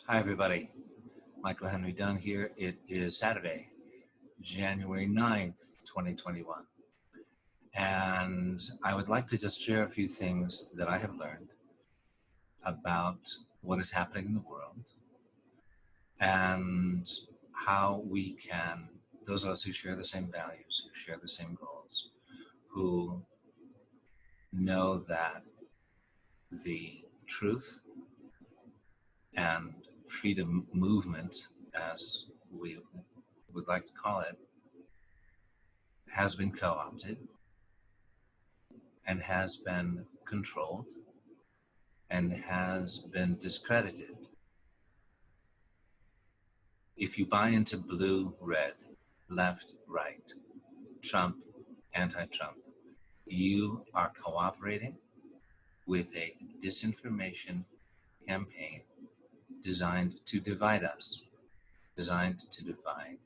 Hi, everybody. Michael Henry Dunn here. It is Saturday, January 9th, 2021. And I would like to just share a few things that I have learned about what is happening in the world and how we can, those of us who share the same values, who share the same goals, who know that the truth and freedom movement, as we would like to call it, has been co-opted and has been controlled and has been discredited. If you buy into blue, red, left, right, Trump, anti-Trump, you are cooperating with a disinformation campaign designed to divide us, designed to divide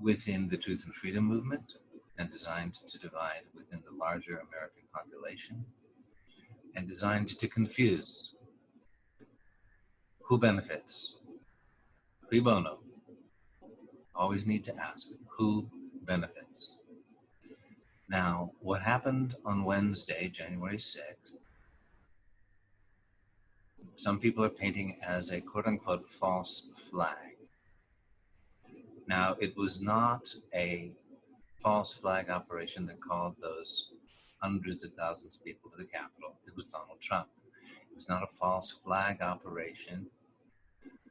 within the truth and freedom movement, and designed to divide within the larger American population, and designed to confuse. Who benefits? Cui bono? Always need to ask, who benefits? Now, what happened on Wednesday, January 6th, some people are painting as a quote-unquote false flag. Now, it was not a false flag operation that called those hundreds of thousands of people to the Capitol. It was Donald Trump. It's not a false flag operation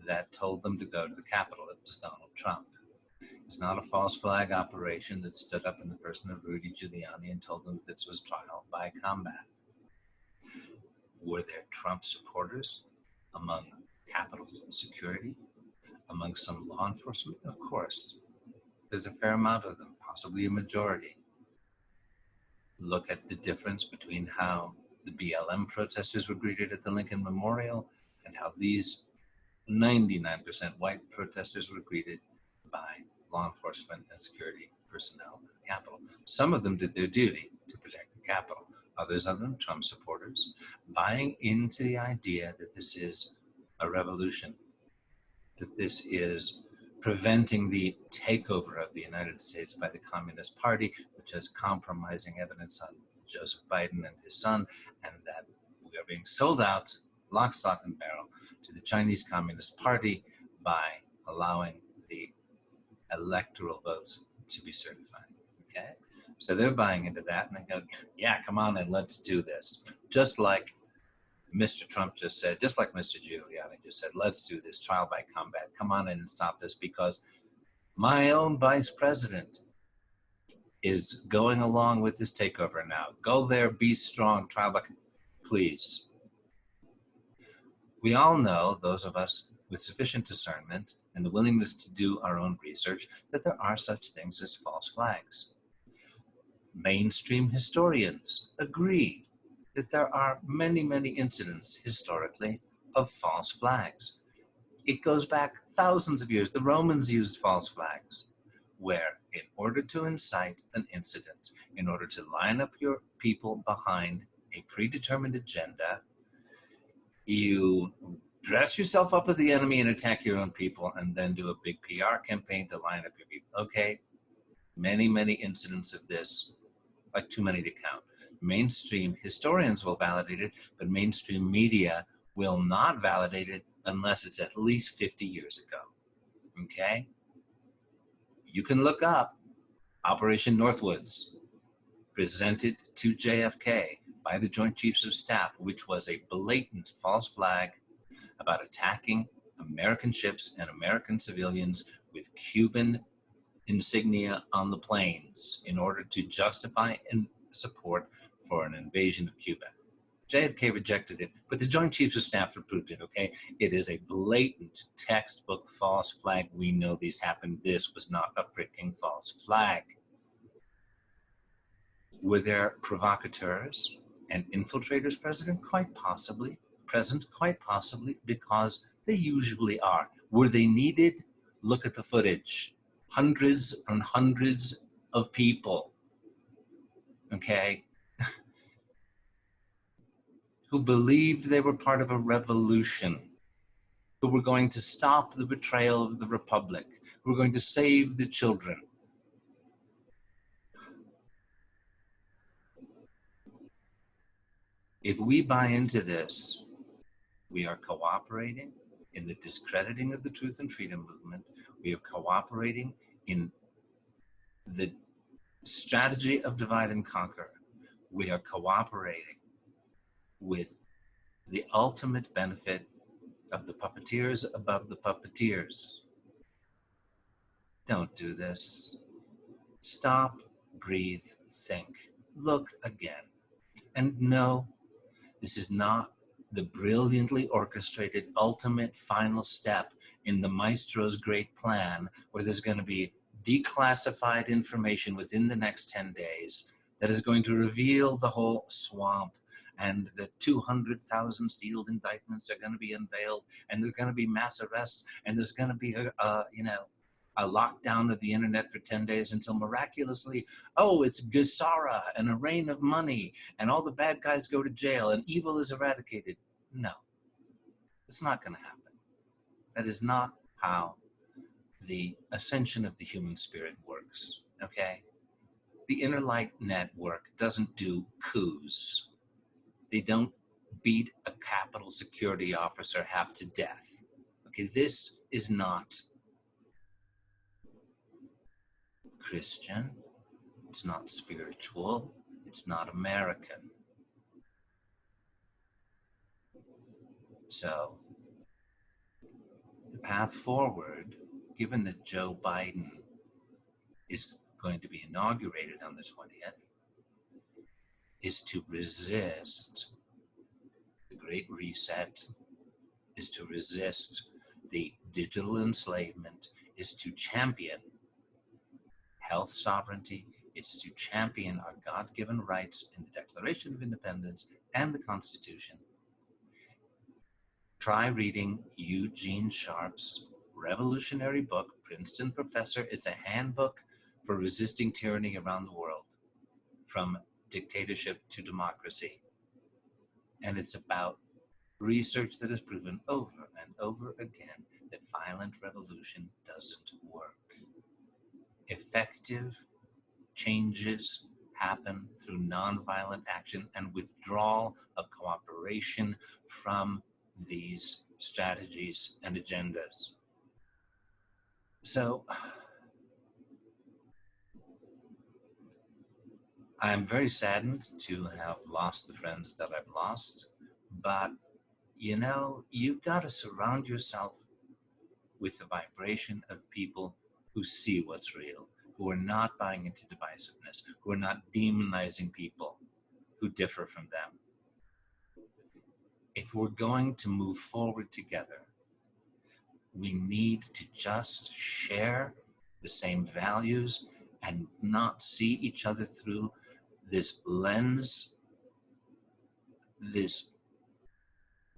that told them to go to the Capitol. It was Donald Trump. It's not a false flag operation that stood up in the person of Rudy Giuliani and told them that this was trial by combat. Were there Trump supporters among Capitol security, among some law enforcement? Of course. There's a fair amount of them, possibly a majority. Look at the difference between how the BLM protesters were greeted at the Lincoln Memorial and how these 99% white protesters were greeted by law enforcement and security personnel at the Capitol. Some of them did their duty to protect the Capitol. Others of them, Trump supporters, buying into the idea that this is a revolution, that this is preventing the takeover of the United States by the Communist Party, which has compromising evidence on Joseph Biden and his son, and that we are being sold out, lock, stock, and barrel, to the Chinese Communist Party by allowing the electoral votes to be certified, okay? So they're buying into that, and they go, yeah, come on and let's do this. Just like Mr. Trump just said, just like Mr. Giuliani just said, let's do this trial by combat. Come on in and stop this, because my own vice president is going along with this takeover now. Go there, be strong, trial by combat, please. We all know, those of us with sufficient discernment and the willingness to do our own research, that there are such things as false flags. Mainstream historians agree that there are many, many incidents historically of false flags. It goes back thousands of years. The Romans used false flags, where in order to incite an incident, in order to line up your people behind a predetermined agenda, you dress yourself up as the enemy and attack your own people, and then do a big PR campaign to line up your people. Okay, many, many incidents of this, like too many to count. Mainstream historians will validate it, but mainstream media will not validate it unless it's at least 50 years ago, okay? You can look up Operation Northwoods, presented to JFK by the Joint Chiefs of Staff, which was a blatant false flag about attacking American ships and American civilians with Cuban insignia on the planes in order to justify and support for an invasion of Cuba. JFK rejected it, but the Joint Chiefs of Staff approved it, okay? It is a blatant textbook false flag. We know these happened. This was not a freaking false flag. Were there provocateurs and infiltrators present? Quite possibly. Present, quite possibly, because they usually are. Were they needed? Look at the footage. Hundreds and hundreds of people, okay, who believed they were part of a revolution, who were going to stop the betrayal of the Republic, who were going to save the children. If we buy into this, we are cooperating in the discrediting of the Truth and Freedom movement. We are cooperating in the strategy of divide and conquer. We are cooperating with the ultimate benefit of the puppeteers above the puppeteers. Don't do this. Stop, breathe, think, look again. And no, this is not the brilliantly orchestrated ultimate final step in the maestro's great plan, where there's going to be declassified information within the next 10 days that is going to reveal the whole swamp, and the 200,000 sealed indictments are going to be unveiled, and there's going to be mass arrests, and there's going to be a lockdown of the internet for 10 days until miraculously, oh, it's Gesara and a rain of money, and all the bad guys go to jail, and evil is eradicated. No, it's not going to happen. That is not how the ascension of the human spirit works, okay? The Inner Light Network doesn't do coups. They don't beat a Capitol security officer half to death. Okay, this is not Christian, it's not spiritual, it's not American. So, the path forward, given that Joe Biden is going to be inaugurated on the 20th, is to resist the Great Reset, is to resist the digital enslavement, is to champion health sovereignty, it's to champion our God-given rights in the Declaration of Independence and the Constitution. Try reading Eugene Sharp's revolutionary book, Princeton Professor. It's a handbook for resisting tyranny around the world, from dictatorship to democracy. And it's about research that has proven over and over again that violent revolution doesn't work. Effective changes happen through nonviolent action and withdrawal of cooperation from these strategies and agendas. So I am very saddened to have lost the friends that I've lost, but you know, you've got to surround yourself with the vibration of people who see what's real, who are not buying into divisiveness, who are not demonizing people who differ from them. If we're going to move forward together, we need to just share the same values and not see each other through this lens, this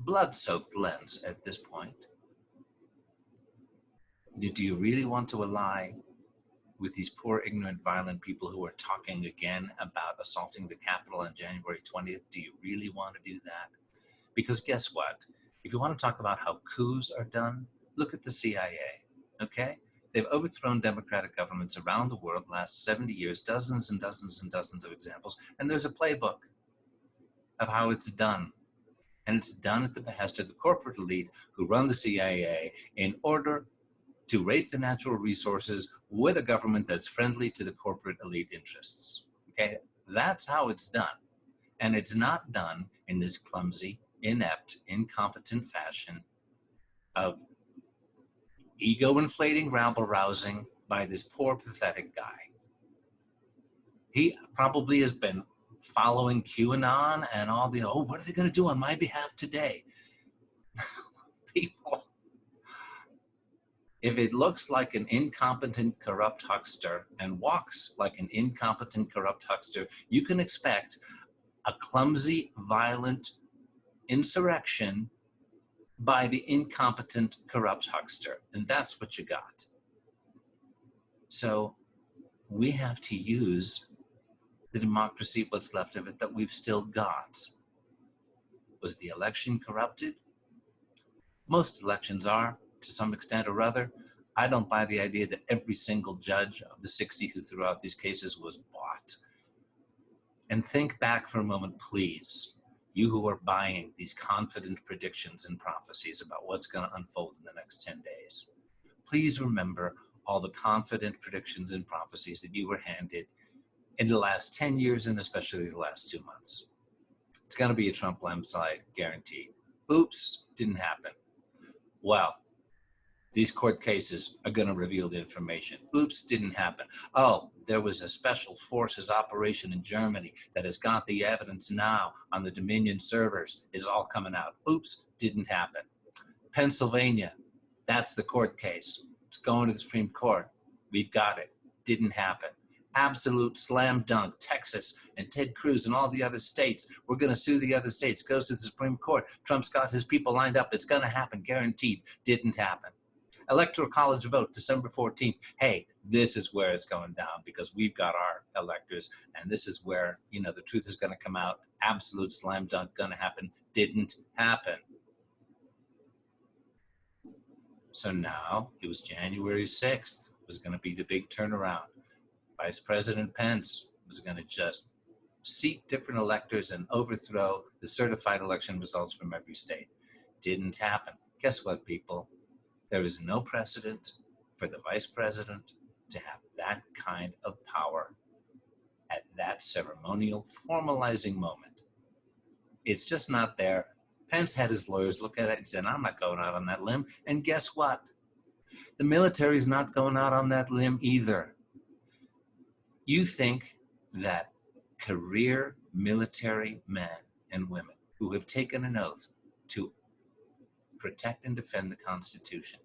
blood-soaked lens at this point. Do you really want to ally with these poor, ignorant, violent people who are talking again about assaulting the Capitol on January 20th? Do you really want to do that? Because guess what? If you want to talk about how coups are done, look at the CIA, okay? They've overthrown democratic governments around the world the last 70 years, dozens and dozens and dozens of examples, and there's a playbook of how it's done. And it's done at the behest of the corporate elite who run the CIA in order to rape the natural resources with a government that's friendly to the corporate elite interests. Okay, that's how it's done. And it's not done in this clumsy, inept, incompetent fashion of ego-inflating rabble-rousing by this poor, pathetic guy. He probably has been following QAnon and all the, oh, what are they going to do on my behalf today? People. If it looks like an incompetent, corrupt huckster and walks like an incompetent, corrupt huckster, you can expect a clumsy, violent insurrection by the incompetent, corrupt huckster. And that's what you got. So we have to use the democracy, what's left of it, that we've still got. Was the election corrupted? Most elections are, to some extent or other. I don't buy the idea that every single judge of the 60 who threw out these cases was bought. And think back for a moment, please, you who are buying these confident predictions and prophecies about what's going to unfold in the next 10 days. Please remember all the confident predictions and prophecies that you were handed in the last 10 years and especially the last 2 months. It's going to be a Trump landslide, guaranteed. Oops, didn't happen. Well, these court cases are going to reveal the information. Oops, didn't happen. Oh, there was a special forces operation in Germany that has got the evidence now on the Dominion servers. It's all coming out. Oops, didn't happen. Pennsylvania, that's the court case. It's going to the Supreme Court. We've got it. Didn't happen. Absolute slam dunk. Texas and Ted Cruz and all the other states. We're going to sue the other states. Goes to the Supreme Court. Trump's got his people lined up. It's going to happen. Guaranteed. Didn't happen. Electoral College vote, December 14th. Hey, this is where it's going down because we've got our electors, and this is where, the truth is going to come out. Absolute slam dunk, going to happen. Didn't happen. So now it was January 6th was going to be the big turnaround. Vice President Pence was going to just seat different electors and overthrow the certified election results from every state. Didn't happen. Guess what, people? There is no precedent for the vice president to have that kind of power at that ceremonial, formalizing moment. It's just not there. Pence had his lawyers look at it and said, I'm not going out on that limb. And guess what? The military's not going out on that limb either. You think that career military men and women who have taken an oath to protect and defend the Constitution,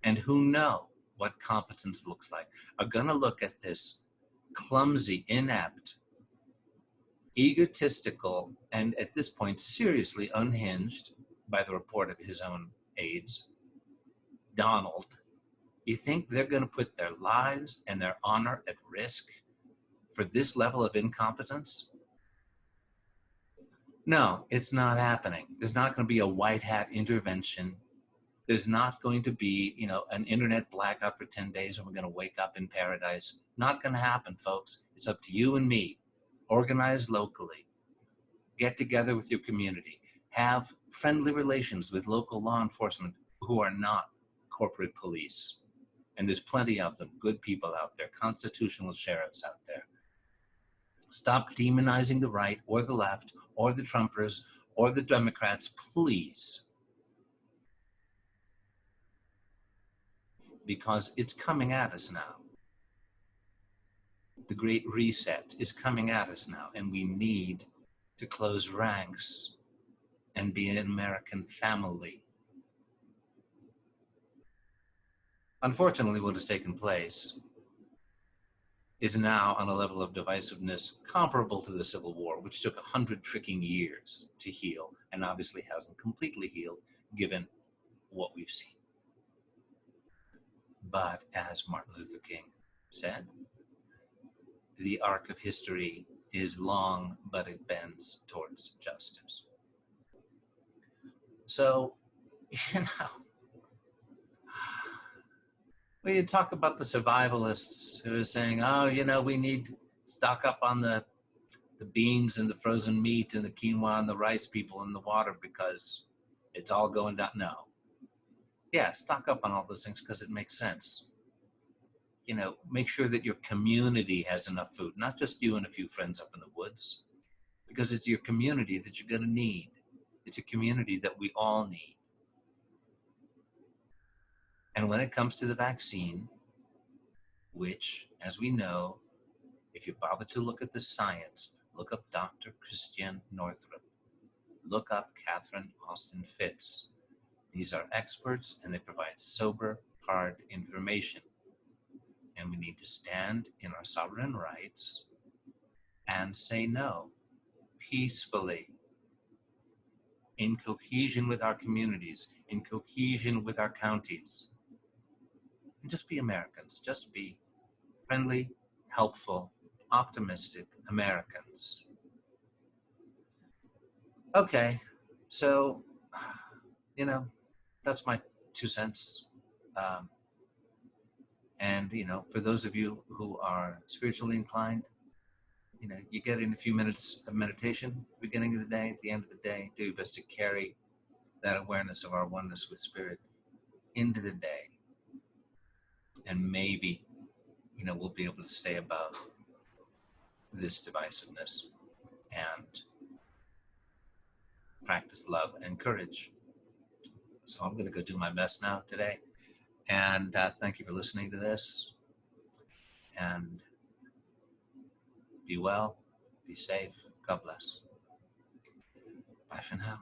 and who know what competence looks like, are going to look at this clumsy, inept, egotistical, and at this point seriously unhinged, by the report of his own aides, Donald. You think they're going to put their lives and their honor at risk for this level of incompetence? No, it's not happening. There's not going to be a white hat intervention. There's not going to be, an internet blackout for 10 days and we're going to wake up in paradise. Not going to happen, folks. It's up to you and me. Organize locally. Get together with your community. Have friendly relations with local law enforcement who are not corporate police. And there's plenty of them, good people out there, constitutional sheriffs out there. Stop demonizing the right or the left or the Trumpers or the Democrats, please. Because it's coming at us now. The Great Reset is coming at us now, and we need to close ranks and be an American family. Unfortunately, what has taken place is now on a level of divisiveness comparable to the Civil War, which took 100 freaking years to heal, and obviously hasn't completely healed, given what we've seen. But as Martin Luther King said, the arc of history is long, but it bends towards justice. So, when you talk about the survivalists who are saying, we need to stock up on the beans and the frozen meat and the quinoa and the rice, people, and the water because it's all going down. No. Yeah, stock up on all those things because it makes sense. Make sure that your community has enough food, not just you and a few friends up in the woods, because it's your community that you're going to need. It's a community that we all need. And when it comes to the vaccine, which, as we know, if you bother to look at the science, look up Dr. Christian Northrup, look up Catherine Austin Fitz. These are experts and they provide sober, hard information. And we need to stand in our sovereign rights and say no, peacefully, in cohesion with our communities, in cohesion with our counties. And just be Americans, just be friendly, helpful, optimistic Americans. Okay, so, that's my 2 cents. Um, and for those of you who are spiritually inclined, you get in a few minutes of meditation at the beginning of the day, at the end of the day. Do your best to carry that awareness of our oneness with spirit into the day, and maybe we'll be able to stay above this divisiveness and practice love and courage. So I'm going to go do my best now today, and thank you for listening to this, and be well, be safe, God bless. Bye for now.